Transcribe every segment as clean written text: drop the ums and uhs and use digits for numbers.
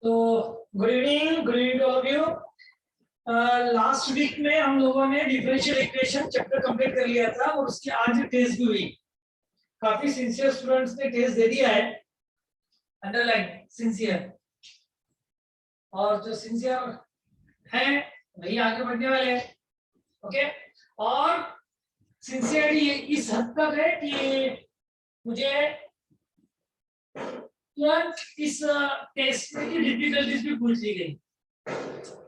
तो good evening to all of you. Last week में हम लोगों ने डिफरेंशियल इक्वेशन चैप्टर कंप्लीट कर लिया था और उसकी आज टेस्ट भी हुई। काफी सिंसियर स्टूडेंट्स ने टेस्ट दे दिया है, अंडरलाइन सिंसियर। और जो सिंसियर हैं वही आगे बढ़ने वाले हैं, ओके। और सिंसियरिटी इस हद तक है कि मुझे तुरंत इस टेस्ट में की डिफिकल्टीज भी पूछ ली गई।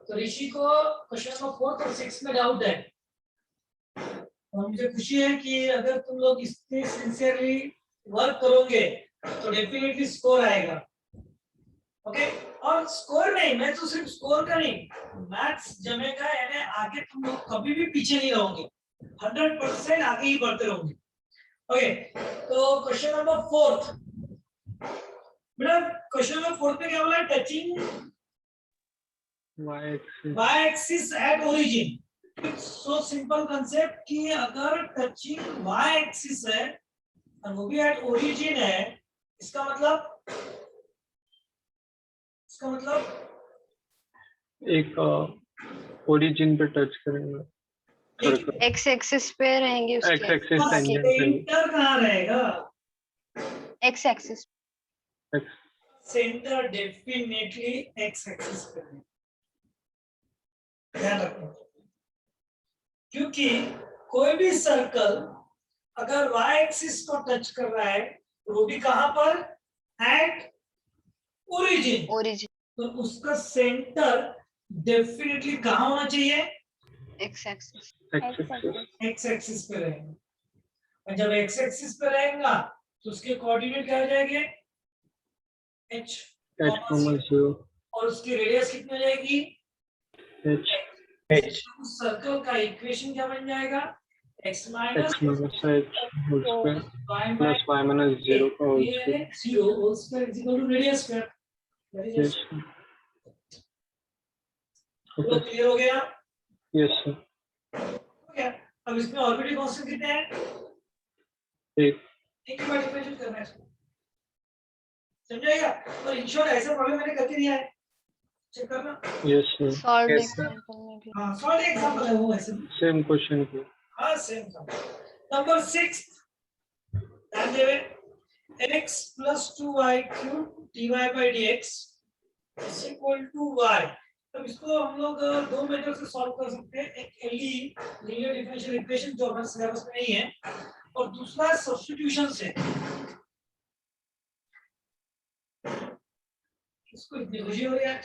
तो ऋषि को क्वेश्चन नंबर 4 और 6 में डाउट है और मुझे खुशी है कि अगर तुम लोग इससे सिंसियरली वर्क करोगे तो डेफिनेटली स्कोर आएगा, ओके। और स्कोर नहीं, मैं तो सिर्फ स्कोर का नहीं, मैथ्स जमेगा, यानी आगे तुम लोग कभी भी पीछे नहीं रहोगे, 100% आगे ही बढ़ते रहोगे, ओके। तो क्वेश्चन नंबर 4 बेटा, क्वेश्चन नंबर 4 पे क्या बोला? Touching y axis at origin. It's so simple concept कि अगर टचिंग y एक्सिस है और वो भी एट ओरिजिन है, इसका मतलब एक ओरिजिन पे टच करेंगे, एक्स एक्सिस पे रहेंगे, एक्स एक्सिस टेंजेंट सेंटर कहाँ रहेगा? X axis, centre definitely x axis पे है, ध्यान रखना। क्योंकि कोई भी सर्कल अगर y एक्सिस को टच कर रहा है वो भी कहां पर? At origin. तो उसका सेंटर डेफिनेटली कहां होना चाहिए? एक्स एक्सिस, एक्स एक्सिस पे रहेगा। और जब एक्स एक्सिस पे रहेगा तो उसके कोऑर्डिनेट क्या हो जाएंगे? h, और उसकी रेडियस कितनी हो जाएगी? h। उस सर्कल का इक्वेशन क्या बन जाएगा? x minus h plus y minus 0 का whole square is equal to radius square. तो क्लियर हो गया? Yes sir. ओके, अब इसमें ऑलरेडी कांस्टेंट कितने हैं? एक ही बार डिफरेंशिएट करना है इसको, समझाएगा? और इन शॉर्ट ऐसा प्रॉब्लम मैंने करके दिया है, चेक करना। Yes sir. सॉल्व एग्जांपल में भी, हां सॉल्व एग्जांपल है वो ऐसे सेम क्वेश्चन की। हां सेम था। नंबर 6 ध्यान देवे, x plus 2y cube dy by dx is equal to y। अब इसको हम लोग दो मेथड से सॉल्व कर सकते हैं। एक एलडी लीनियर डिफरेंशियल इक्वेशन जो हमारे सिलेबस में नहीं है, और दूसरा सब्स्टिट्यूशन से। इसको इतनी खुशी हो रही है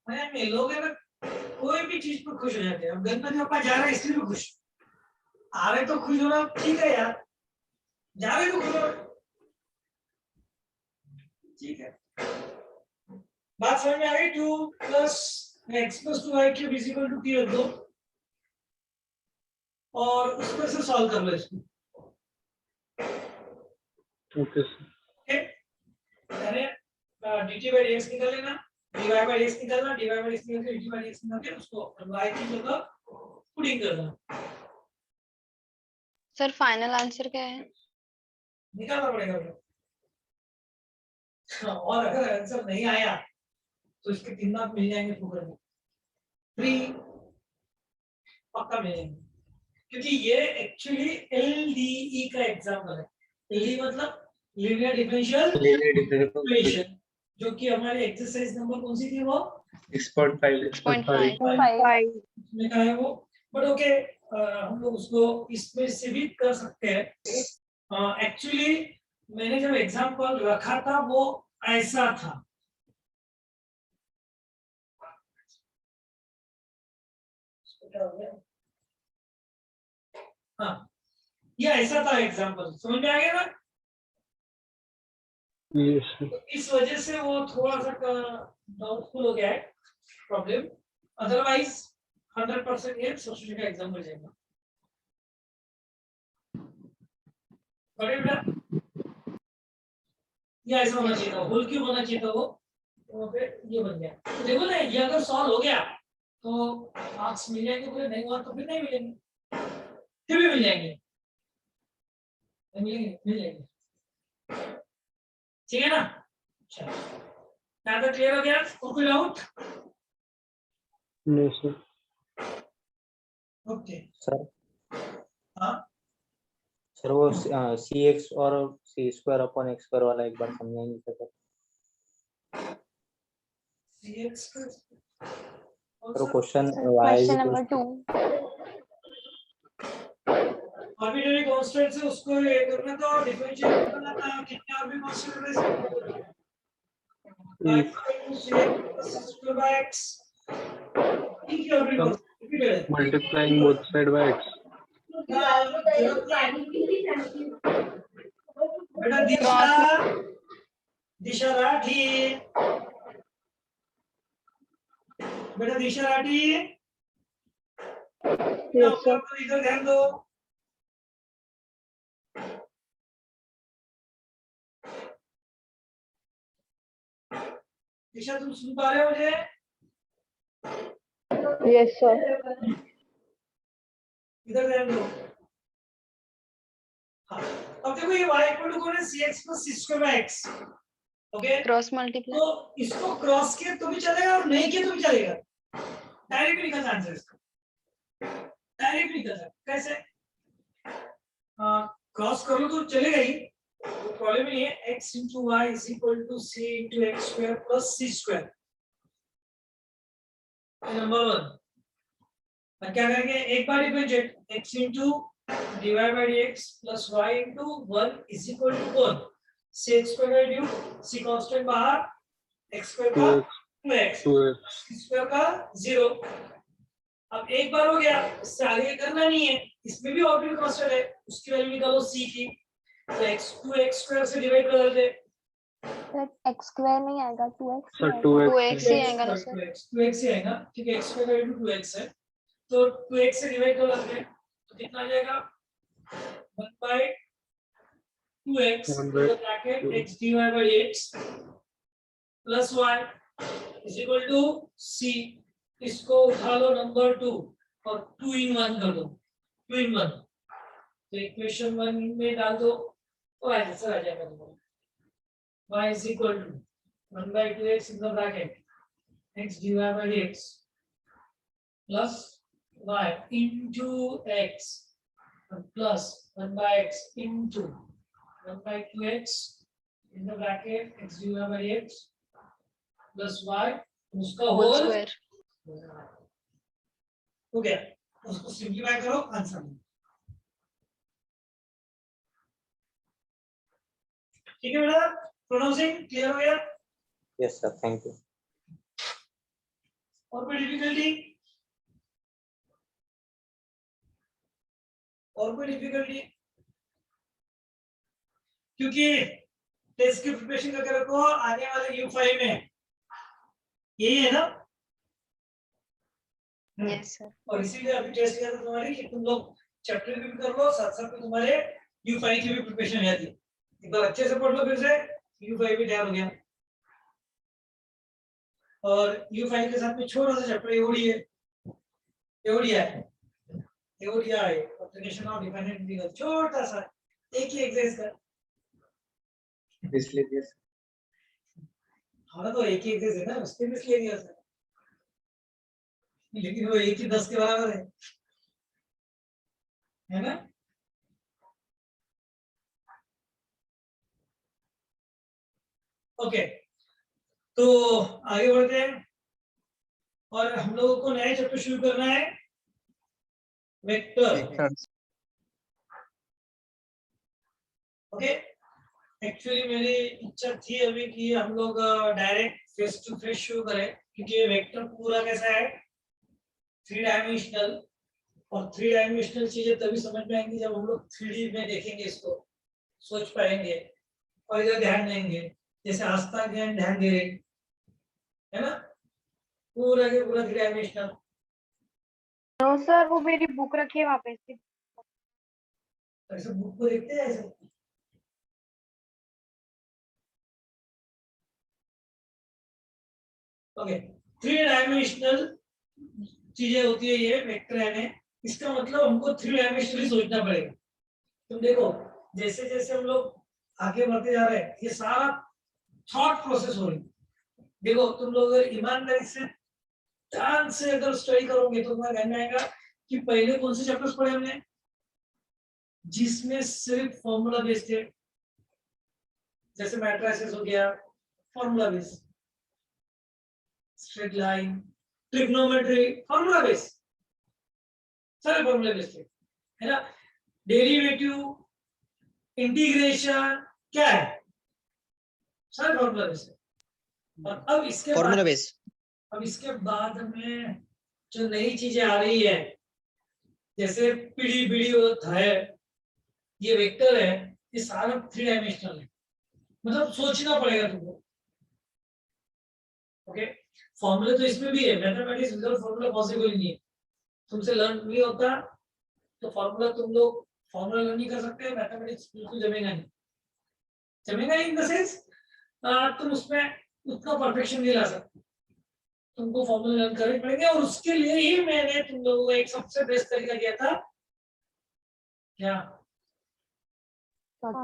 मैं, लोग है ना कोई भी चीज पर खुश हो जाते हैं। अब गणपति बप्पा जा रहा है इसलिए भी खुश, आ रहे तो खुश होना ठीक है यार, जा रहे तो खुश हो, ठीक है। बात समझ में आ गई? 2 plus x plus 2y cube is equal to t रख दो और उसमें से सॉल्व कर लो इसको, ओके सर। अरे dt by dx निकाल लेना, dy by dx निकालना, dy by dx निकाल के dt by dx निकाल के उसको y की जगह पुटिंग करना। सर फाइनल आंसर क्या है? निकालना पड़ेगा बेटा। और अगर आंसर नहीं आया तो इसके 3 मार्क मिल जाएंगे फोकट में, फ्री पक्का मिलेंगे। क्योंकि ये एक्चुअली एलडीई का एग्जांपल है। एलडीई मतलब लीनियर डिफरेंशियल इक्वेशन, जो कि हमारे एक्सरसाइज नंबर कौन सी थी? वो 6.5 उसमें का है वो। बट ओके, हम लोग उसको इसमें से भी कर सकते हैं। एक्चुअली मैंने जब एग्जांपल रखा था वो ऐसा था, हाँ ये ऐसा था एग्जांपल, समझ में आ गया ना? तो इस वजह से वो थोड़ा सा डाउटफुल हो गया है प्रॉब्लम, अदरवाइज 100% ये सब्स्टिट्यूशन का एग्जाम हो जाएगा। बड़े बेटा ये ऐसा होना चाहिए था, होल क्यूब होना चाहिए था वो, तो फिर ये बन गया। तो देखो ना, ये अगर सॉल्व हो गया तो मार्क्स मिल जाएंगे पूरे, नहीं हुआ तो फिर नहीं मिलेंगे, फिर भी मिल जाएंगे, मिल जाएंगे। ठीक है ना? चलो यहाँ तक क्लियर हो गया? कोई डाउट? नहीं सर। ओके सर हाँ सर वो सी एक्स और सी स्क्वायर अपॉन एक्स स्क्वायर वाला एक बार समझाएंगे sir? CX sir question question number 2 arbitrary constant से उसको ये करना था और डिफरेंशिएट करना था। कितने और भी कांस्टेंट है एक x ठीक है और भी रिपीट है multiplying both side by x. बेटा दिशा दिशा राठी बेटा दिशा राठी यस सर। इधर ध्यान दो। दिशा तुम सुन पा रहे हो मुझे? Yes sir. इधर ध्यान दो। हाँ अब देखो ये y इक्वल टू कौन है? cx plus c square by x। Okay cross multiply तो इसको क्रॉस किया तो भी चलेगा और नहीं किया तो भी चलेगा। डायरेक्ट निकल आंसर इसका। डायरेक्ट निकल सकता कैसे? क्रॉस कर लो तो चलेगा ही, प्रॉब्लम नहीं है। x into y is equal to c into x square plus c square। Number 1 और क्या करेंगे? एक बार differentiate x into dy by dx plus y into 1 is equal to 1 c square का ड्यू c कांस्टेंट बाहर x square का 2x c square का 0। अब एक बार हो गया, इससे आगे करना नहीं है। इसमें भी ऑर्बिटल कांस्टेंट है, उसकी वैल्यू निकालो c की। तो x 2x स्क्वायर से डिवाइड कर देते x स्क्वायर नहीं आएगा 2x सर ही 2x 2x ही आएगा ना सर। 2x ही आएगा ठीक है। x स्क्वायर का वैल्यू 2x है तो 2x से डिवाइड कर देते तो कितना आ जाएगा? 1 by 2x bracket x dy by x plus y is equal to c। इसको उठा लो नंबर 2 और 2 in 1 कर दो। 2 in 1 तो इक्वेशन 1 में डाल दो तो आंसर आ जाएगा तुम्हारा। y is equal to 1 by 2x in the bracket x dy by x plus y into x plus 1 by x into 1 by 2x in the bracket x dy by x plus y उसका whole whole square हो गया। उसको simplify करो answer में। ठीक है बेटा? Pronouncing clear हो गया? Yes sir thank you. और कोई डिफिकल्टी? और कोई डिफिकल्टी? क्योंकि टेस्ट की प्रिपरेशन करके रखो आने वाले U5 में यही है ना। Yes sir. और इसीलिए अभी टेस्ट किया था तुम्हारी कि तुम लोग चैप्टर भी कर लो साथ साथ में तुम्हारे U5 की भी प्रिपरेशन हो जाती है। एक बार अच्छे से पढ़ लो फिर से U5 भी तैयार हो गया। और U5 के साथ में छोटा सा चैप्टर एओडी है। एओडिया है एप्लीकेशन ऑफ डिपेंडेंट इंटीग्रल, छोटा सा एक ही एक्सरसाइज का। इसलिए यस हमारा तो एक ही एक्सरसाइज है ना, उसके भी इसलिए दिया सर, लेकिन वो एक ही 10 के बराबर है ना? ओके तो आगे बढ़ते हैं और हम लोगों को नया चैप्टर शुरू करना है वेक्टर। ओके एक्चुअली मेरी इच्छा थी अभी कि हम लोग डायरेक्ट फेस टू फेस शुरू करें क्योंकि वेक्टर पूरा कैसा है 3 डायमेंशनल और 3 डायमेंशनल चीजें तभी समझ में आएंगी जब हम लोग 3D में देखेंगे, इसको सोच पाएंगे और इधर ध्यान देंगे। जैसे आस्था ध्यान दे रहे है ना, पूरा के पूरा 3 डायमेंशनल। तो सर वो मेरी बुक रखी है वहाँ पे। ऐसे बुक को देखते हैं ऐसे। ओके 3 डायमेंशनल चीजें होती है ये वेक्टर है में। इसका मतलब हमको 3 डायमेंशनली सोचना पड़ेगा। तुम देखो जैसे जैसे हम लोग आगे बढ़ते जा रहे हैं, ये सारा थॉट प्रोसेस हो रही। देखो तुम लोग अगर ईमानदारी से ध्यान से अगर स्टडी करोगे तो तुम्हारे ध्यान में आएगा कि पहले कौन से चैप्टर्स पढ़े हमने जिसमें सिर्फ फॉर्मूला बेस्ड थे, जैसे मैट्रिसेस हो गया, formula based, straight line, trigonometry, formula based, सारे फॉर्मूला बेस्ड थे, है ना। डेरिवेटिव, इंटीग्रेशन क्या है, सारे फॉर्मूला बेस्ड है। और अब इसके फॉर्मूला बाद बेस अब इसके बाद में जो नई चीजें आ रही है, जैसे पीडी बीडी होता है, ये वेक्टर है, ये सारा 3 डायमेंशनल है, मतलब सोचना पड़ेगा तुमको। ओके, फॉर्मूले तो इसमें भी है, मैथमेटिक्स विदाउट फॉर्मूला पॉसिबल नहीं है। तुमसे लर्न नहीं होता तो फॉर्मूला तुम लोग फॉर्मूला लर्न नहीं कर सकते, मैथमेटिक्स बिल्कुल जमेगा नहीं। जमेगा नहीं इन द सेंस तुम उसमें उतना परफेक्शन नहीं ला सकते, तुमको फॉर्मूला लर्न करने पड़ेंगे। और उसके लिए ही मैंने तुम लोगों को एक सबसे बेस्ट तरीका दिया था, क्या? Short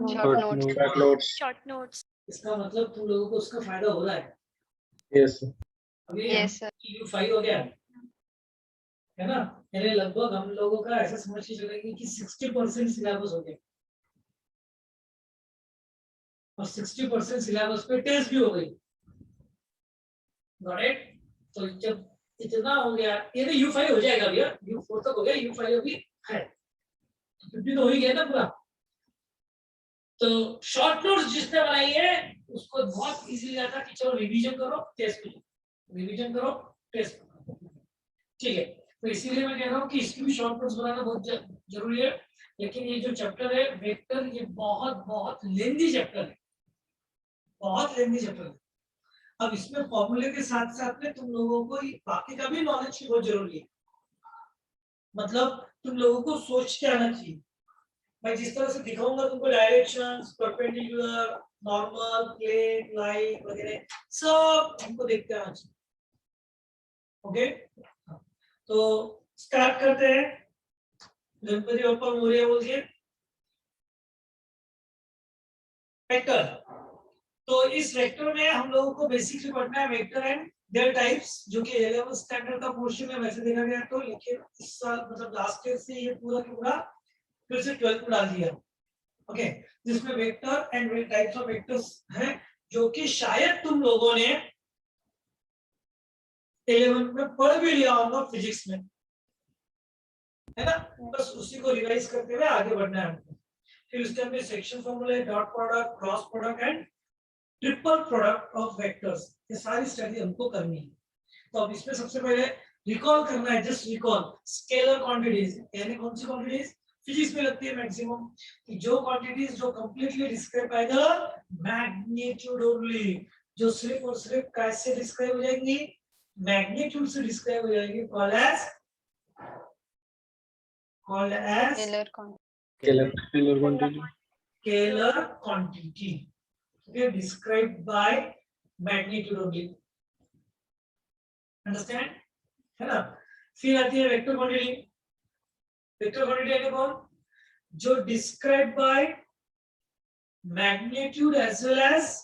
notes. Short notes. इसका मतलब तुम लोगों को उसका फायदा हो रहा है। Yes. अभी Yes, sir. EU5 हो गया है ना, यानी लगभग हम लोगों का ऐसा समझ के चलेंगे कि 60% सिलेबस हो गया और 60% सिलेबस पे टेस्ट भी हो गई। Got it? तो जब इतना हो गया, ये तो U5 हो जाएगा भैया, U4 तक हो गया, U5 अभी है, 50 तो हो ही गया ना पूरा। तो शॉर्ट नोट्स जिसने बनाई है उसको बहुत इजीली आता कि चलो रिवीजन करो, टेस्ट करो, रिवीजन करो, टेस्ट करो, ठीक है। तो इसीलिए मैं कह रहा हूँ कि इसकी भी शॉर्ट नोट्स बनाना बहुत जरूरी है। लेकिन ये जो चैप्टर है वेक्टर, ये बहुत बहुत लेंथी चैप्टर है, बहुत लेंथी चैप्टर है। अब इसमें फॉर्मूले के साथ साथ में तुम लोगों को बाकी का भी नॉलेज की बहुत जरूरी है, मतलब तुम लोगों को सोच के आना चाहिए। मैं जिस तरह से दिखाऊंगा तुमको directions, perpendicular, normal, plane, line वगैरह सब तुमको देखते आना चाहिए। ओके, तो स्टार्ट करते हैं। गणपति बप्पा मोरया बोल के वेक्टर। तो इस वेक्टर में हम लोगों को बेसिकली पढ़ना है वेक्टर एंड देयर टाइप्स, जो कि 11th स्टैंडर्ड का पोर्शन है वैसे देखा गया तो, लेकिन इस साल मतलब लास्ट ईयर से ये पूरा का पूरा फिर से 12th में डाल दिया। ओके, जिसमें vector and types of vectors हैं, जो कि शायद तुम लोगों ने 11th में पढ़ भी लिया होगा फिजिक्स में, है ना। बस उसी को रिवाइज करते हुए आगे बढ़ना है हमको। फिर उसके अंदर सेक्शन फॉर्मूले, dot product, cross product and triple product of vectors, ये सारी स्टडी हमको करनी है। तो अब इसमें सबसे पहले रिकॉल करना है, जस्ट रिकॉल स्केलर क्वांटिटीज, यानी कौन सी क्वांटिटीज फिजिक्स में लगती है मैक्सिमम, कि जो क्वांटिटीज जो completely describe by the magnitude only, जो सिर्फ और सिर्फ कैसे डिस्क्राइब हो जाएंगी, मैग्नीट्यूड से डिस्क्राइब हो जाएगी, called as Scalar quantity. Scalar quantity. scalar quantity, okay, described by magnitude only, understand, है ना। फिर आती है वेक्टर क्वांटिटी। वेक्टर क्वांटिटी है कौन, जो describe by magnitude as well as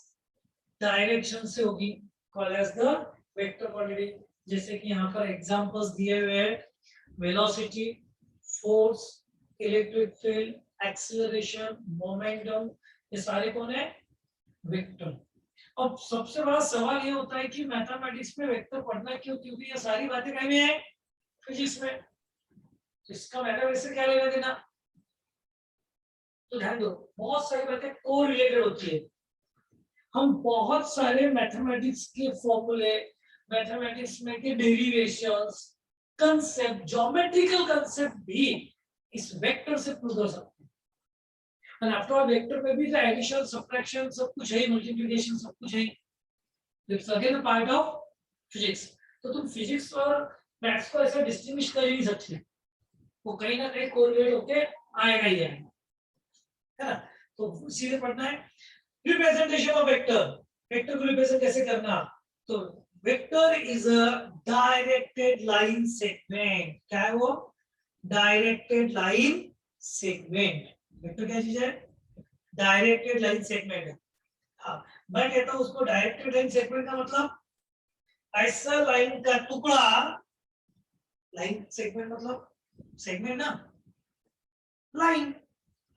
direction से होगी, called as the vector quantity. जैसे कि यहाँ पर एग्जांपल्स दिए हुए हैं, velocity, force, electric field, acceleration, momentum, ये सारे कौन है, वेक्टर। अब सबसे बड़ा सवाल ये होता है कि मैथमेटिक्स में वेक्टर पढ़ना क्यों, क्योंकि ये सारी बातें कहीं में है फिजिक्स में, इसका मैथमेटिक्स से क्या लेना देना। तो ध्यान दो, बहुत सारी बातें को रिलेटेड होती है। हम बहुत सारे मैथमेटिक्स के फॉर्मूले, मैथमेटिक्स में के डेरिवेशंस, कंसेप्ट, ज्योमेट्रिकल कंसेप्ट भी इस वेक्टर से प्रूव कर सकते हैं। और आफ्टर ऑल वेक्टर में भी तो एडिशन, सब्ट्रैक्शन सब कुछ है, मल्टीप्लिकेशन सब कुछ है, it's again a part of physics. तो तुम फिजिक्स और मैथ्स को ऐसा डिस्टिंग्विश कर ही नहीं सकते, वो कहीं ना कहीं कोरिलेट होके आएगा ही आएगा, है ना। तो सीधे पढ़ना है रिप्रेजेंटेशन ऑफ वेक्टर। वेक्टर को रिप्रेजेंट कैसे करना, तो vector is a directed line segment. क्या है वो, डायरेक्टेड लाइन सेगमेंट। वेक्टर क्या चीज है, डायरेक्टेड लाइन सेगमेंट है। हाँ, मैं कहता हूं उसको डायरेक्टेड लाइन सेगमेंट का मतलब ऐसा लाइन का टुकड़ा, लाइन सेगमेंट मतलब सेगमेंट ना, लाइन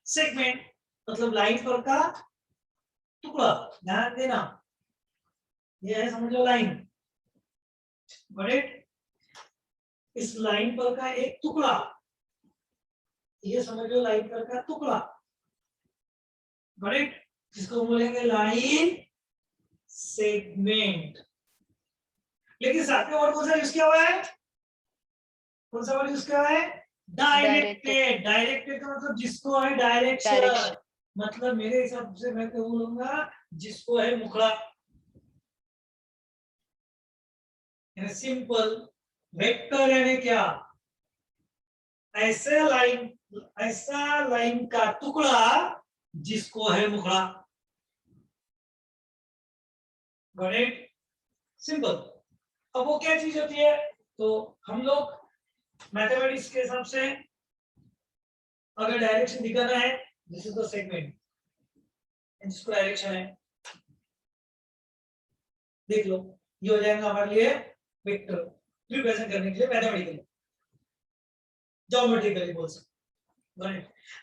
सेगमेंट मतलब लाइन पर का टुकड़ा, ध्यान देना, ये है समझ लो लाइन, बट इस लाइन पर का एक टुकड़ा, ये समझ लो लाइन पर का टुकड़ा, बट जिसको बोलेंगे लाइन सेगमेंट। लेकिन साथ में और कौन सा यूज किया हुआ है, कौन सा वर्ड यूज किया हुआ है, डायरेक्टेड। डायरेक्टेड का मतलब जिसको है डायरेक्शन, Direction. मतलब मेरे हिसाब से मैं क्या बोलूंगा, जिसको है मुखड़ा, सिंपल। वेक्टर यानी क्या, ऐसा लाइन का टुकड़ा जिसको है मुखड़ा, गॉट इट, सिंपल। अब वो क्या चीज होती है, तो हम लोग मैथमेटिक्स के हिसाब से अगर डायरेक्शन दिखाना है, दिस इज द सेगमेंट, जिसको डायरेक्शन है, देख लो ये हो जाएगा हमारे लिए वेक्टर, रिप्रेजेंट करने के लिए मैथमेटिकली, ज्योमेट्रिकली बोल सकते।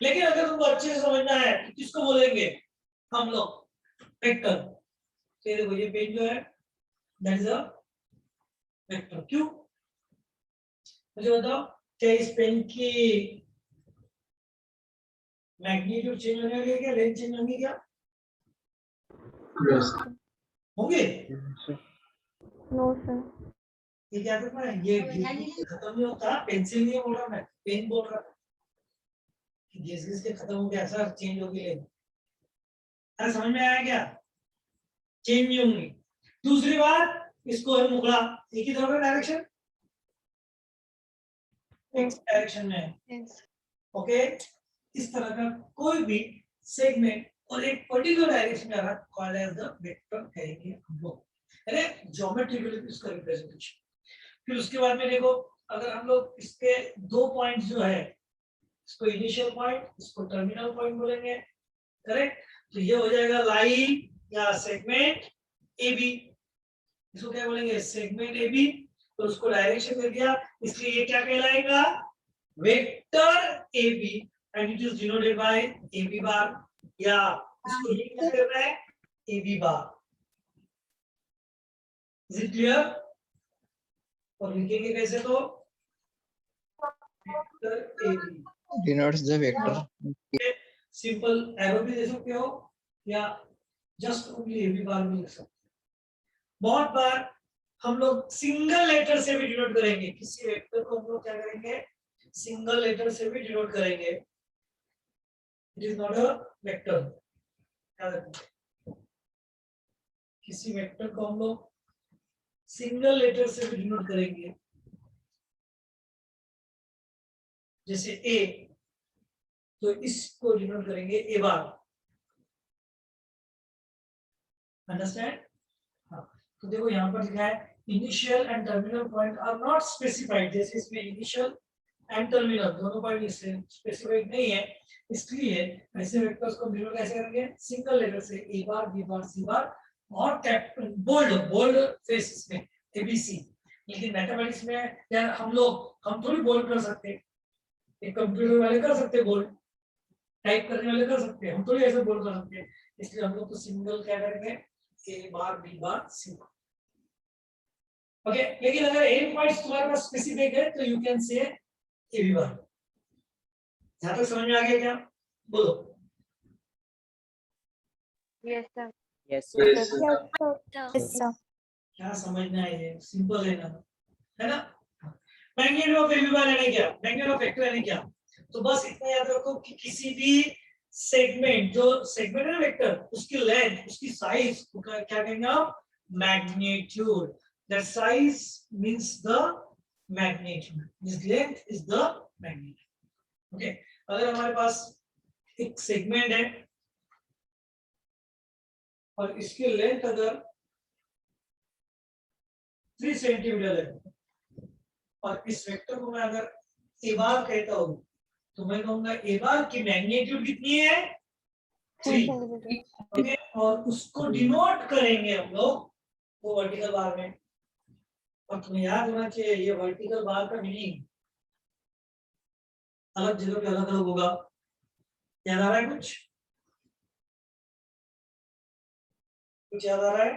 लेकिन अगर तुमको अच्छे से समझना है तो किसको बोलेंगे हम लोग, वेक्टर। तो देखो ये पेन जो है दैट इज अ वेक्टर। क्यों, मुझे बताओ, क्या इस पेन की मैग्नीट्यूड चेंज होने वाली है क्या, लेंथ चेंज होंगी क्या, Yes. होंगे? No sir. ये क्या करना है, ये खत्म नहीं होता, पेंसिल नहीं बोल रहा मैं, पेन बोल रहा था कि घिस घिस के खत्म हो गया सर, चेंज होगी लेंथ। अरे समझ में आया क्या, चेंज नहीं होंगी। दूसरी बात, इसको है मुखड़ा, एक ही तरफ है डायरेक्शन, एक डायरेक्शन में है, Yes. ओके। इस तरह का कोई भी सेगमेंट और एक पर्टिकुलर डायरेक्शन में आ रहा, कॉल्ड एज द वेक्टर कहेंगे हम लोग, अरे ज्योमेट्रिकली इसका रिप्रेजेंटेशन। फिर उसके बाद में देखो, अगर हम लोग इसके दो पॉइंट जो है, इसको इनिशियल पॉइंट, इसको टर्मिनल पॉइंट बोलेंगे, करेक्ट। तो ये हो जाएगा लाइन या सेगमेंट ए बी, इसको क्या बोलेंगे, सेगमेंट ए बी। तो उसको डायरेक्शन दे दिया, इसलिए ये क्या कहलाएगा, vector A B, and it is denoted by A B bar, या इसको ये क्या करना है, A B bar. Is it clear? और लिखेंगे कैसे, तो vector A B denotes the vector. Simple arrow भी दे सकते हो, या just only A B bar भी लिख सकते हो। बहुत बार हम लोग सिंगल लेटर से भी डिनोट करेंगे, किसी वेक्टर को हम लोग क्या करेंगे, सिंगल लेटर से भी डिनोट करेंगे, it is not a vector, याद रखना। किसी वेक्टर को हम लोग सिंगल लेटर से भी डिनोट करेंगे, जैसे ए, तो इसको डिनोट करेंगे ए बार, अंडरस्टैंड? हाँ, तो देखो यहाँ पर लिखा है initial and terminal point are not specified, जैसे इसमें इनिशियल एंड टर्मिनल दोनों पॉइंट स्पेसिफाइड नहीं है, इसलिए ऐसे वेक्टर्स को डिनोट कैसे करेंगे, सिंगल लेटर से, ए बार, बी बार, सी बार, और कैपिटल बोल्ड फेसेस में ए बी सी। लेकिन मैथमेटिक्स में यार हम थोड़ी बोल्ड कर सकते, एक कंप्यूटर वाले कर सकते बोल्ड, टाइप करने वाले कर सकते हैं, हम थोड़ी ऐसे बोल्ड कर सकते हैं, इसलिए हम लोग तो सिंगल क्या करेंगे, ए बार, बी बार, सी बार, ओके। लेकिन अगर एन पॉइंट्स तुम्हारे पास स्पेसिफिक है तो you can say A B बार। यहां तक समझ में आ गया क्या, बोलो। Yes sir. Yes. Yes. Yes sir. क्या समझना है, ये सिंपल है ना। Magnitude of A B bar यानी क्या, मैग्नीट्यूड ऑफ वेक्टर यानी क्या, तो बस इतना याद रखो कि किसी भी सेगमेंट, जो सेगमेंट है ना वेक्टर, उसकी लेंथ, उसकी साइज को क्या कहेंगे आप, magnitude. That size means the magnitude, this length is the magnitude, okay. अगर हमारे पास एक सेगमेंट है और इसकी लेंथ अगर 3 सेंटीमीटर है, और इस वेक्टर को मैं अगर ए बार कहता हूं, तो मैं कहूंगा ए बार की मैग्नीट्यूड कितनी है, 3 ओके, और उसको डिनोट करेंगे हम लोग वो वर्टिकल बार में। और तुम्हें याद होना चाहिए ये वर्टिकल बार का मीनिंग अलग जगह पे अलग अलग होगा। याद आ रहा है कुछ याद आ रहा है?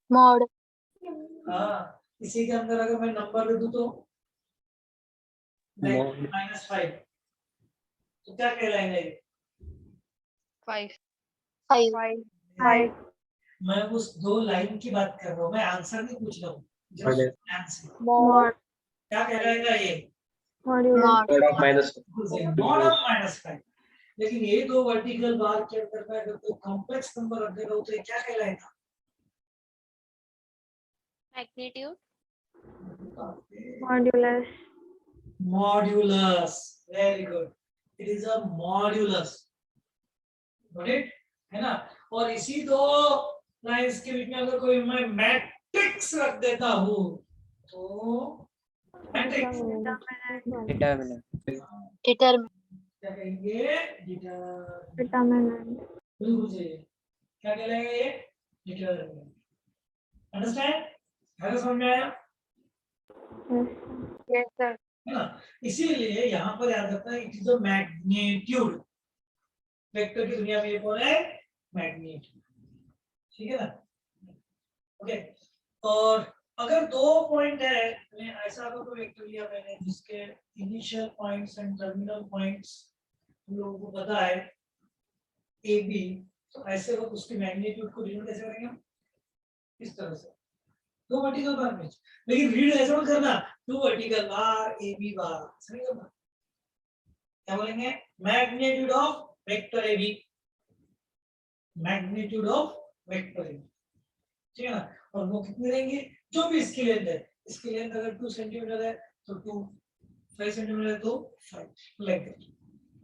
Mod. हाँ, इसी के अंदर अगर मैं नंबर दे दूं तो Mod. -5 तो क्या कहलाएगा ये? 5. 5 मैं उस दो लाइन की बात कर रहा हूँ, मैं आंसर नहीं पूछ रहा हूँ। अरे। आंसर mod क्या कहलाएगा ये? modulus Mod. Mod of minus. Mod of -5। लेकिन ये दो वर्टिकल बार के अंदर में अगर कोई कॉम्प्लेक्स नंबर रख देगा तो ये क्या कहलाएगा? Magnitude. modulus modulus, very good, it is a modulus, got it, है ना। और इसी दो लाइंस के बीच में अगर कोई मैं मैट्रिक्स रख देता हूँ तो मैट्रिक्स Determinant. क्या कहेंगे? determinant बिल्कुल सही है। क्या कहलाएगा ये? डिटरमिनेंट। अंडरस्टैंड? है समझ में आया? yes sir है ना। इसीलिए यहाँ पर याद रखना it is a magnitude. Vector की दुनिया में ये कौन है? मैग्नीट्यूड, ठीक है ना। ओके, और अगर दो पॉइंट है, मैं ऐसा अगर कोई वेक्टर लिया मैंने जिसके initial points and terminal points हम लोगों को पता है ए बी, तो ऐसे वक्त उसकी मैग्नीट्यूड को डिनोट कैसे करेंगे हम? इस तरह से दो वर्टिकल बार में। लेकिन रीड ऐसा मत करना two vertical bar A B bar, समझ गए? क्या बोलेंगे? Magnitude of vector A B, magnitude of vector A B, ठीक है ना। और वो कितने रहेंगे? जो भी इसकी लेंथ है, इसकी लेंथ अगर 2 सेंटीमीटर है तो 2, 5 सेंटीमीटर है तो 5, लाइक दैट।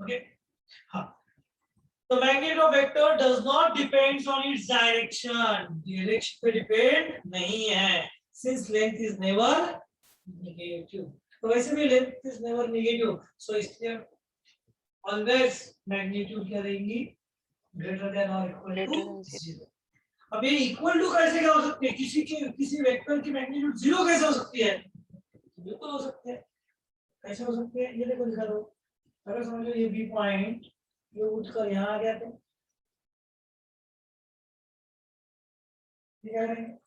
ओके, हाँ। The magnitude of vector does not depends on its direction. Direction पे depend नहीं है, since length is never negative. तो वैसे भी length is never negative, so इसलिए always magnitude क्या रहेंगी? Greater than or equal to 0. अब ये इक्वल टू कैसे क्या हो सकती है? किसी वेक्टर की मैग्नीट्यूड 0 कैसे हो सकती है? बिल्कुल हो सकती है। कैसे हो सकती है? ये देखो दिखा दो। अगर समझ लो ये बी पॉइंट ये उठकर यहाँ आ गया तो क्या करेंगे?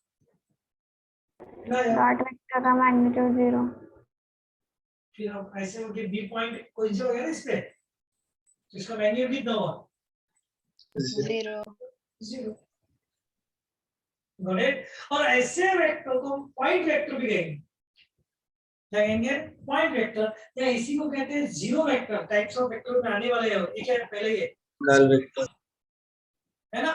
dot vector का magnitude 0 फिर हम ऐसे हो कि बी पॉइंट कोई हो गया ना इस पे, तो इसका मैग्नीट्यूड कितना हुआ? 0. 0, गॉट इट। और ऐसे वेक्टर को हम पॉइंट वेक्टर भी कहेंगे। क्या कहेंगे? पॉइंट वेक्टर, या इसी को कहते हैं zero vector. Types of vector में आने वाले हो, ये क्या है? पहले ये Null vector. है ना।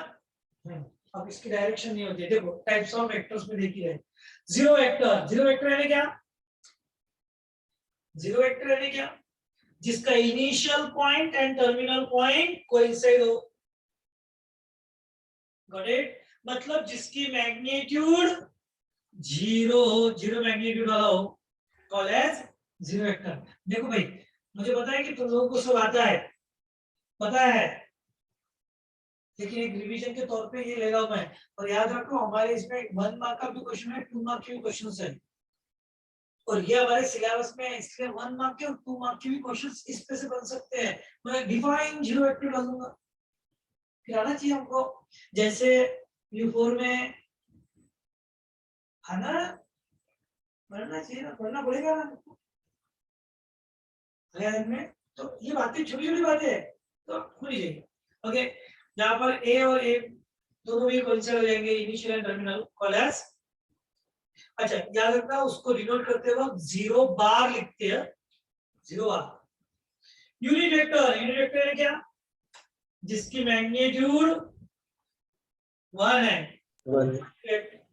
अब इसकी डायरेक्शन नहीं होती है, देखो टाइप्स ऑफ वेक्टर्स में देखी है। जीरो वेक्टर, जीरो वेक्टर यानी क्या? जीरो वेक्टर यानी क्या? जिसका initial point and terminal point coincide हो, गॉट इट। मतलब जिसकी मैग्नीट्यूड जीरो हो, जीरो मैग्नीट्यूड वाला हो, कॉल एज जीरो वेक्टर। देखो भाई, मुझे पता है कि तुम लोगों को सब आता है, पता है, लेकिन एक रिवीजन के तौर पे ये ले रहा हूं मैं। और याद रखो हमारे इसमें 1 मार्क का भी क्वेश्चन है, 2 मार्क के भी क्वेश्चन है, और ये हमारे सिलेबस में है, इसलिए 1 मार्क के और 2 मार्क के भी क्वेश्चंस इस पे से बन सकते हैं। मैं डिफाइन जीरो वेक्टर डालूंगा, फिर आना चाहिए हमको। जैसे U4 में है ना, पढ़ना चाहिए ना, पढ़ना पड़ेगा ना में। तो ये बातें छोटी छोटी बातें है तो होनी चाहिए। ओके, यहाँ पर ए और ए दोनों भी कोइंसाइड हो जाएंगे, initial and terminal call as. अच्छा, याद रखना उसको डिनोट करते वक्त 0 बार लिखते हैं, 0 बार। यूनिट वेक्टर है क्या? जिसकी मैग्नीट्यूड 1 है। 1.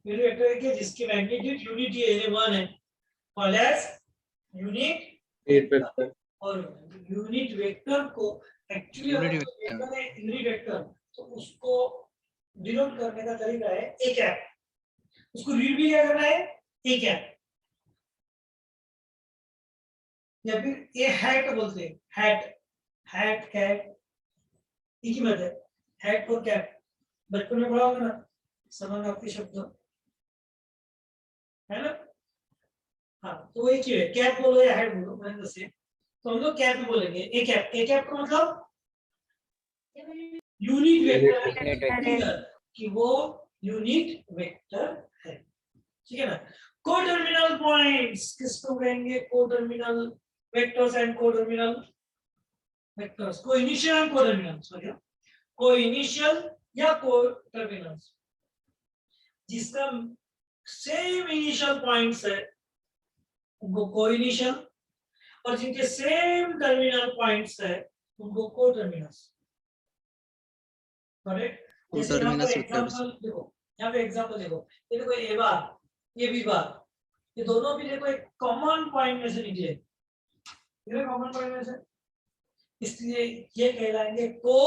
यूनिट वेक्टर है क्या? जिसकी मैग्नीट्यूड यूनिट है 1 है, कॉल एज यूनिट 8 vector. और यूनिट वेक्टर को एक्चुअली यूनिट वेक्टर तो उसको डिनोट करने का तरीका है ए कैप। उसको रीड भी क्या करना है? ए कैप, या फिर ए हैट बोलते हैं, हैट, हैट कैट, एक ही बात है। हैट और कैप बचपन में पढ़ा होगा ना, समानार्थी शब्द है ना। हाँ तो एक ही है, कैप बोलो या हैट बोलो मैंने दसे, तो हम लोग कैप बोलेंगे। ए कैप का मतलब यूनिट वेक्टर कि वो यूनिट वेक्टर है, ठीक है ना। कोटर्मिनल पॉइंट्स किसको कहेंगे, coterminal vectors and coterminal vectors, को इनिशियल एंड कोटर्मिनल, सॉरी को इनिशियल या कोटर्मिनल, जिसका सेम इनिशियल पॉइंट्स है उनको को इनिशियल, और जिनके सेम टर्मिनल पॉइंट्स है उनको कोटर्मिनल्स, करेक्ट। जैसे यहाँ पे एग्जांपल देखो, यहाँ पे एग्जांपल देखो, ये देखो ए बार ये बी बार, ये दोनों भी देखो एक कॉमन पॉइंट में से निकले, कॉमन पॉइंट में से, इसलिए ये कहलाएंगे को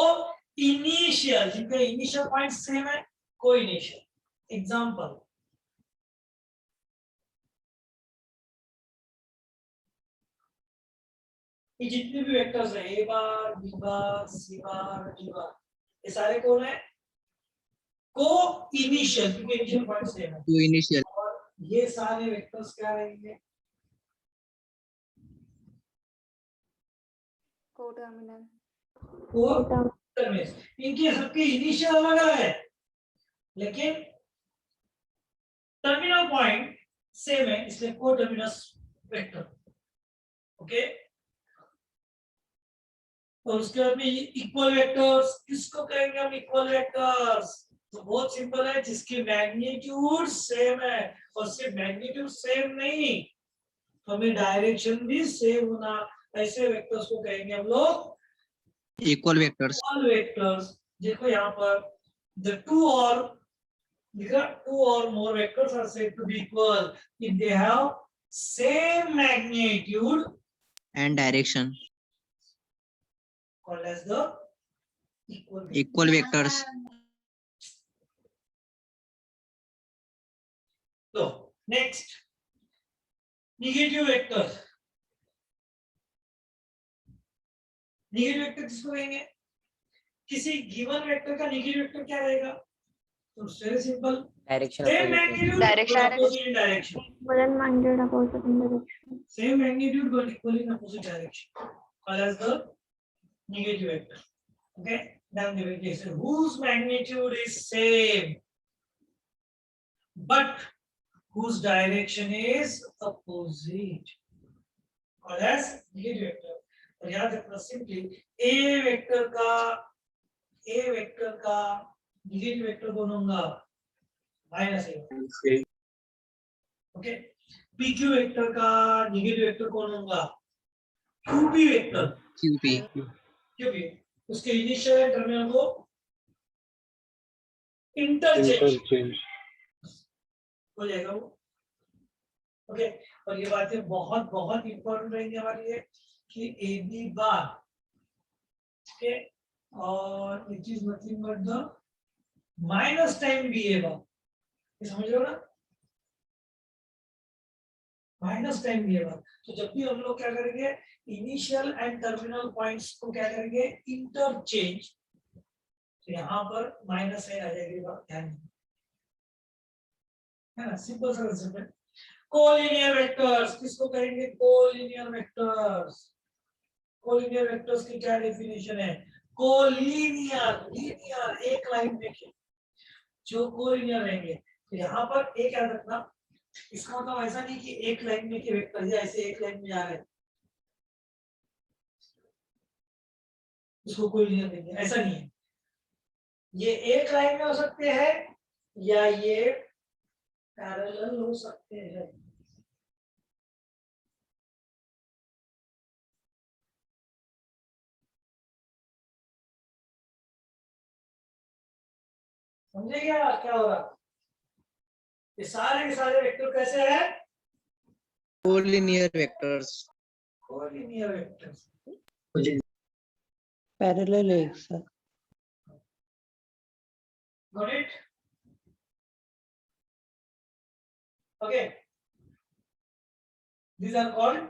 इनिशियल, जिनके इनिशियल पॉइंट सेम है, को इनिशियल। एग्जांपल ये जितने भी वेक्टर्स हैं ए बार बी बार सी बार डी बार, ये सारे कौन है, को इनिशियल, क्योंकि इनिशियल पॉइंट सेम है, को इनिशियल। और ये सारे वेक्टर्स क्या रहेंगे, कोटर्मिनल। कोटर्मिनल। इनके सबके इनिशियल अलग अलग है लेकिन टर्मिनल पॉइंट सेम है, इसलिए कोटर्मिनस वेक्टर, ओके। और उसके बाद में इक्वल वेक्टर्स किसको कहेंगे हम, इक्वल वेक्टर्स, तो बहुत सिंपल है, जिसकी मैग्नीट्यूड सेम है, और सिर्फ मैग्नीट्यूड सेम नहीं, तो हमें डायरेक्शन भी सेम होना, ऐसे वेक्टर्स को कहेंगे हम लोग इक्वल वेक्टर्स। Equal vectors. देखो यहाँ पर the two or more vectors are said to be equal if they have same magnitude and direction, called as the equal vectors. So next, negative vector. Negative vector किसको कहेंगे, किसी given vector का negative vector क्या रहेगा, तो very simple, direction same magnitude Direction. Opposite in direction, Equivalent minded opposite in direction. same magnitude but equal in opposite direction, called as the negative vector. Okay, then the vector whose magnitude is same but whose direction is opposite, called as negative vector. और याद रखना simply ए vector का negative vector कौन होगा, -a, okay. PQ vector का negative vector कौन होगा, QP vector, QP, उसके इनिशियल एंड टर्मिनल को इंटरचेंज हो जाएगा वो, ओके। और ये बातें बहुत बहुत इंपॉर्टेंट रहेंगी हमारे लिए कि ए बी बार, ओके, और it is nothing but the minus time B A bar, ये समझ रहे हो ना, minus time B A bar. तो जब भी हम लोग क्या करेंगे, इनिशियल एंड टर्मिनल पॉइंट्स को क्या करेंगे, इंटरचेंज, तो यहाँ पर माइनस है आ जाएगी, बात ध्यान है ना, सिंपल सा कंसेप्ट है। कोलिनियर वेक्टर्स किसको कहेंगे, कोलिनियर वेक्टर्स, कोलिनियर वेक्टर्स की क्या डेफिनेशन है, कोलिनियर, लीनियर, एक लाइन में के जो कोलिनियर रहेंगे, तो यहाँ पर एक याद रखना, इसका मतलब ऐसा नहीं कि एक लाइन में के वेक्टर ऐसे एक लाइन में जा रहे हैं उसको कोलिनियर कहेंगे, ऐसा नहीं है, ये एक लाइन में हो सकते हैं या ये पैरेलल हो सकते हैं, समझे क्या हो रहा, ये सारे के सारे वेक्टर कैसे हैं, collinear vectors. Collinear vectors, parallel है sir. got it, okay, these are called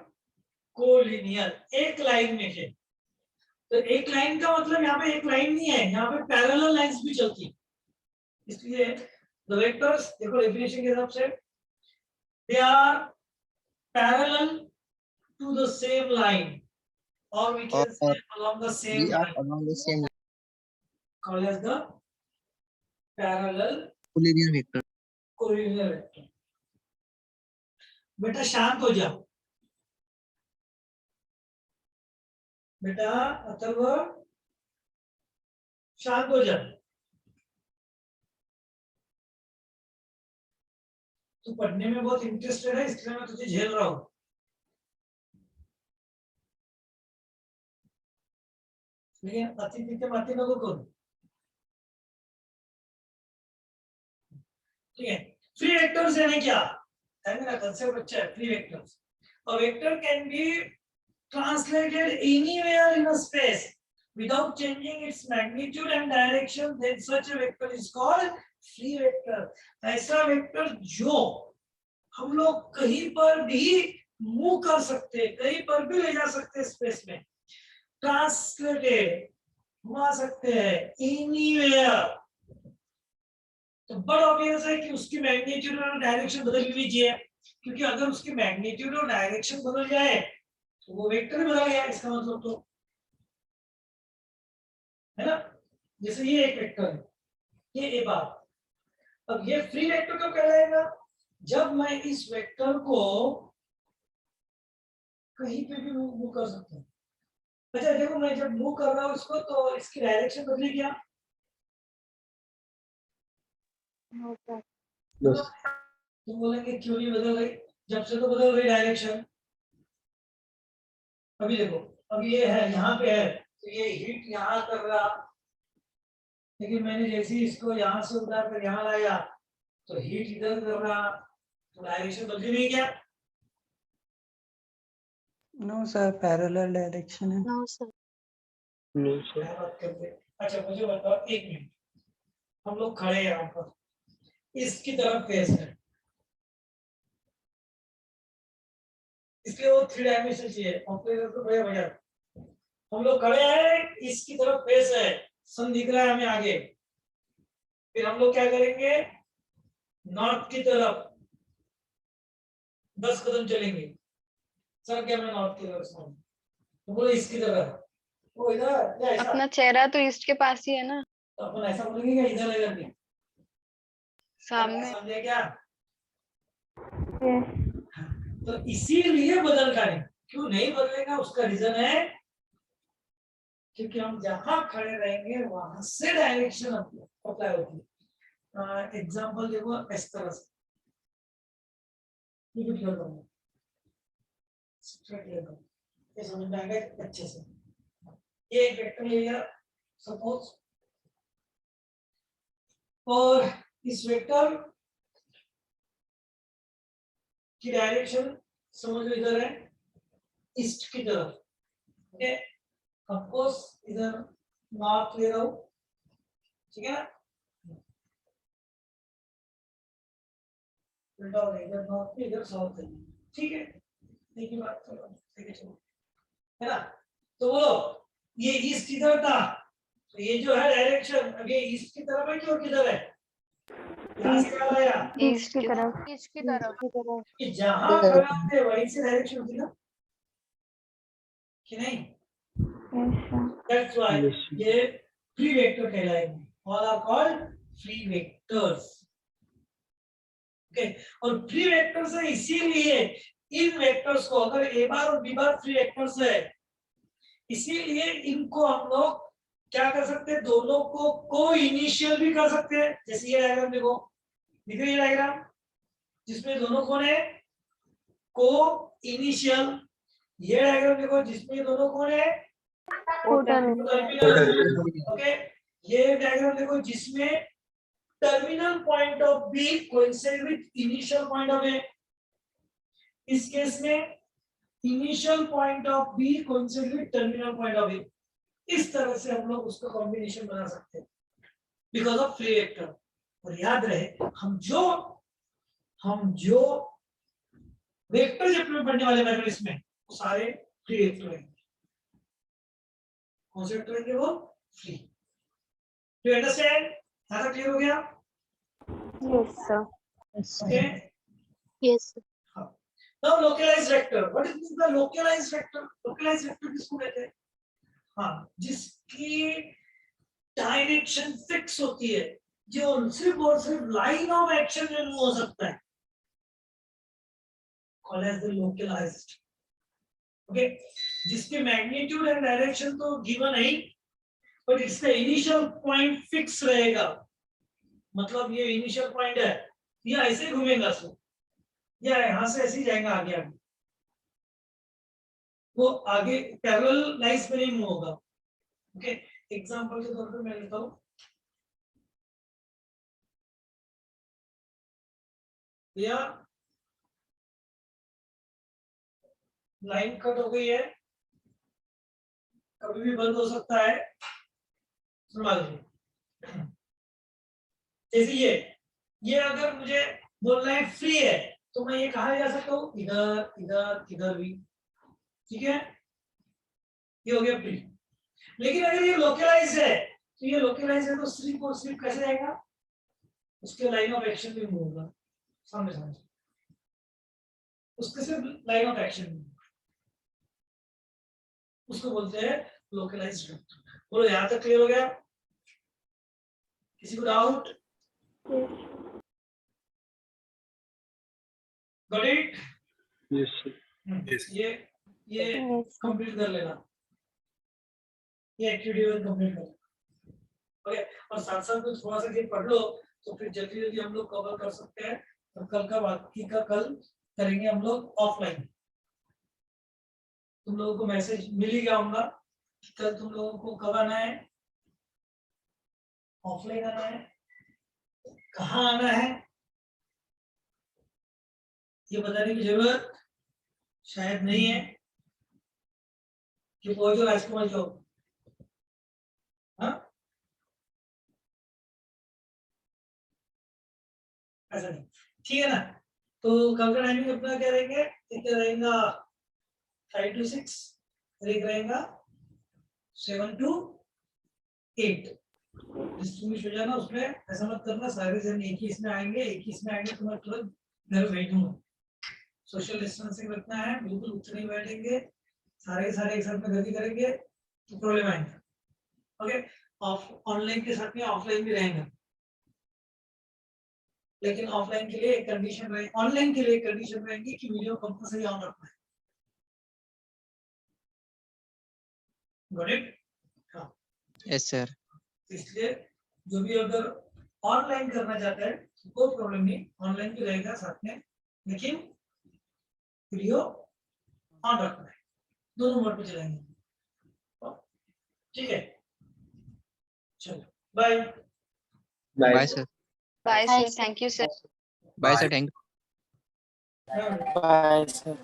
collinear, एक लाइन में के, तो एक लाइन का मतलब यहाँ पे एक लाइन नहीं है, यहाँ पे पैरेलल लाइंस भी चलती है। इसलिए द वेक्टर्स, देखो डेफिनेशन के हिसाब से, they are parallel to the same line or we can say along the same we are line, along the same called as the parallel collinear vector. collinear vector. बेटा शांत हो जाओ, बेटा अथर्व शांत हो जा। तू पढ़ने में बहुत इंटरेस्टेड है, इसलिए मैं तुझे झेल रहा हूँ। लेकिन अति तिथे माती नको करू, ठीक है। फ्री वेक्टर्स यानी क्या है, मेरा कंसेप्ट अच्छा है। Free vectors, a vector can be translated anywhere in a space without changing its magnitude and direction, then such a vector is called free vector. ऐसा वेक्टर जो हम लोग कहीं पर भी मूव कर सकते हैं, कहीं पर भी ले जा सकते हैं स्पेस में, ट्रांसलेटेड घुमा सकते हैं एनीवेयर, तो बड़ा ऑब्वियस है कि उसकी मैग्नीट्यूड और डायरेक्शन बदलनी नहीं चाहिए, क्योंकि अगर उसकी मैग्नीट्यूड और डायरेक्शन बदल जाए तो वो वेक्टर बदल गया, इसका मतलब तो है ना। जैसे ये एक वेक्टर है, ये ए बार, अब ये फ्री वेक्टर कब कहलाएगा, जब मैं इस वेक्टर को कहीं पे भी मूव कर सकता हूँ। अच्छा देखो, मैं जब मूव कर रहा हूँ इसको, तो इसकी डायरेक्शन बदली क्या? तुम बोलेंगे क्यों नहीं बदल रही, जब से तो बदल रही डायरेक्शन। अभी देखो, अब ये है, यहाँ पे है, तो ये हिट यहाँ कर रहा, लेकिन मैंने जैसे ही इसको यहाँ से उतार कर यहाँ लाया तो हिट इधर कर रहा, तो डायरेक्शन बदली नहीं क्या? नो सर, पैरेलल डायरेक्शन है। No, sir. No, sir. क्या बात करते हैं? अच्छा मुझे बताओ, एक मिनट, हम लोग खड़े हैं यहाँ पर, इसकी तरफ फेस है, इसलिए वो 3 डायमेंशन चाहिए, ऑपरेटर को बढ़िया बढ़िया। हम लोग खड़े हैं, इसकी तरफ फेस है, सन दिख रहा है हमें आगे, फिर हम लोग क्या करेंगे, नॉर्थ की तरफ 10 कदम चलेंगे। सर क्या मैं नॉर्थ की तरफ से हूं? तो बोले इसकी तरफ, वो इधर या ऐसा, अपना चेहरा तो ईस्ट के पास ही है ना, तो अपन ऐसा बोलेंगे क्या, इधर इधर नहीं, सामने। समझे क्या? Yes. तो इसीलिए बदलता नहीं, क्यों नहीं बदलेगा, उसका रीजन है क्योंकि हम जहां खड़े रहेंगे वहां से डायरेक्शन अप्लाई होती है। एग्जांपल देखो इस तरह से, ये क्लियर करो, क्लियर करो, ये समझ में आएगा अच्छे से। ये एक वेक्टर ले लिया सपोज, और इस वेक्टर की डायरेक्शन समझ लो इधर है, ईस्ट की तरफ, ओके। ऑफ कोर्स इधर नॉर्थ ले रहा हूं, ठीक है ना, उल्टा हो गया, इधर नॉर्थ इधर साउथ है, ठीक है, ठीक है बात करो, ठीक है चलो, है ना। तो बोलो ये ईस्ट इधर था, तो ये जो है डायरेक्शन, अब ये ईस्ट की तरफ है कि और किधर है, यहाँ से कहाँ आया, ईस्ट की तरफ। ईस्ट की तरफ। कि जहां खड़े होते वहीं से डायरेक्शन होती ना, कि नहीं? That's why Yes. ये free vector कहलाएंगे, all are called free vectors, okay। और free vectors है इसीलिए इन वेक्टर्स को, अगर ए बार और बी बार फ्री वेक्टर्स है, इसीलिए इनको हम लोग क्या कर सकते हैं, दोनों को को इनिशियल भी कर सकते हैं। जैसे ये डायग्राम देखो, दिख रही है डायग्राम, जिसमें दोनों कौन है, को इनिशियल। ये डायग्राम देखो जिसमें दोनों कौन है, ओके। ये डायग्राम देखो जिसमें terminal point of B coincide with initial point of A, इस केस में initial point of B coincide with terminal point of A. इस तरह से हम लोग उसका कॉम्बिनेशन बना सकते हैं बिकॉज ऑफ फ्री वेक्टर। और याद रहे, हम जो वेक्टर जो पढ़ने वाले मैथमेटिक्स में वो सारे फ्री वेक्टर हैं। कौन से वेक्टर रहेंगे वो फ्री। Do you understand? यहाँ तक क्लियर हो गया? Yes, sir. Okay. Yes, sir. Now localized vector. What is the localized vector? Localized vector किसको कहते हैं? हाँ, जिसकी डायरेक्शन फिक्स होती है, जो सिर्फ और सिर्फ लाइन ऑफ एक्शन में मूव हो सकता है, called as the localized. Okay, जिसके मैग्नीट्यूड एंड डायरेक्शन तो गिवन है, बट इसका इनिशियल पॉइंट फिक्स रहेगा। मतलब ये इनिशियल पॉइंट है, ये ऐसे ही घूमेगा सो, या यहाँ से ऐसे ही जाएगा आगे आगे, वो आगे पैरेलल लाइंस में नहीं मूव होगा। ओके, एग्जांपल के तौर पे मैं लेता हूँ, या लाइन कट हो गई है, कभी भी बंद हो सकता है, सुना लीजिए। जैसे ये अगर मुझे बोलना है फ्री है, तो मैं ये कहा जा सकता हूँ, इधर इधर इधर भी, ठीक है, ये हो गया फ्री। लेकिन अगर ये लोकलाइज है, तो ये लोकलाइज है तो सिर्फ और सिर्फ कैसे जाएगा, उसके लाइन ऑफ एक्शन भी मूव होगा, सामने सामने उसके सिर्फ लाइन ऑफ एक्शन में, उसको बोलते हैं लोकलाइज्ड वेक्टर। बोलो यहां तक क्लियर हो गया? किसी को doubt? Got it? Yes, sir. ये कंप्लीट कर लेना, ये एक्टिविटी कंप्लीट कर लेना। ओके, और साथ साथ में थोड़ा सा ये पढ़ लो, तो फिर जल्दी जल्दी हम लोग कवर कर सकते हैं। तो कल का बाकी का कल करेंगे हम लोग ऑफलाइन। तुम लोगों को मैसेज मिल ही गया होगा कि कल तुम लोगों को कब आना है, ऑफलाइन आना है, कहाँ आना है, ये बताने की जरूरत शायद नहीं है कि पहुंचो राजकुमार चौक। हाँ, ऐसा नहीं, ठीक है ना? तो कल का टाइमिंग अपना क्या रहेंगे, एक रहेगा 5 to 6, एक रहेगा 7 to 8। डिस्ट्रीब्यूट हो जाना, उसमें ऐसा मत करना सारे जन एक ही इसमें आएंगे, एक ही इसमें आएंगे, तुम्हारा तुरंत घर बैठूंगा। सोशल डिस्टेंसिंग रखना है, बिल्कुल उठ नहीं बैठेंगे, सारे एक साथ में गति करेंगे तो प्रॉब्लम आएंगे। ओके, ऑनलाइन के साथ में ऑफलाइन भी रहेंगे, लेकिन ऑफलाइन के लिए एक कंडीशन रहेगी, ऑनलाइन के लिए एक कंडीशन रहेगी कि वीडियो कंपल्सरी ऑन रखना है। Got it? हाँ, Yes, sir. इसलिए जो भी अगर ऑनलाइन करना चाहता है तो कोई प्रॉब्लम नहीं, ऑनलाइन भी रहेगा साथ में, लेकिन वीडियो ऑन रखना है, दोनों मोड पे चलाएंगे। ठीक है, चलो bye. Bye, sir. Bye, sir. Thank you, sir. Bye, sir. Thank you. Bye, sir.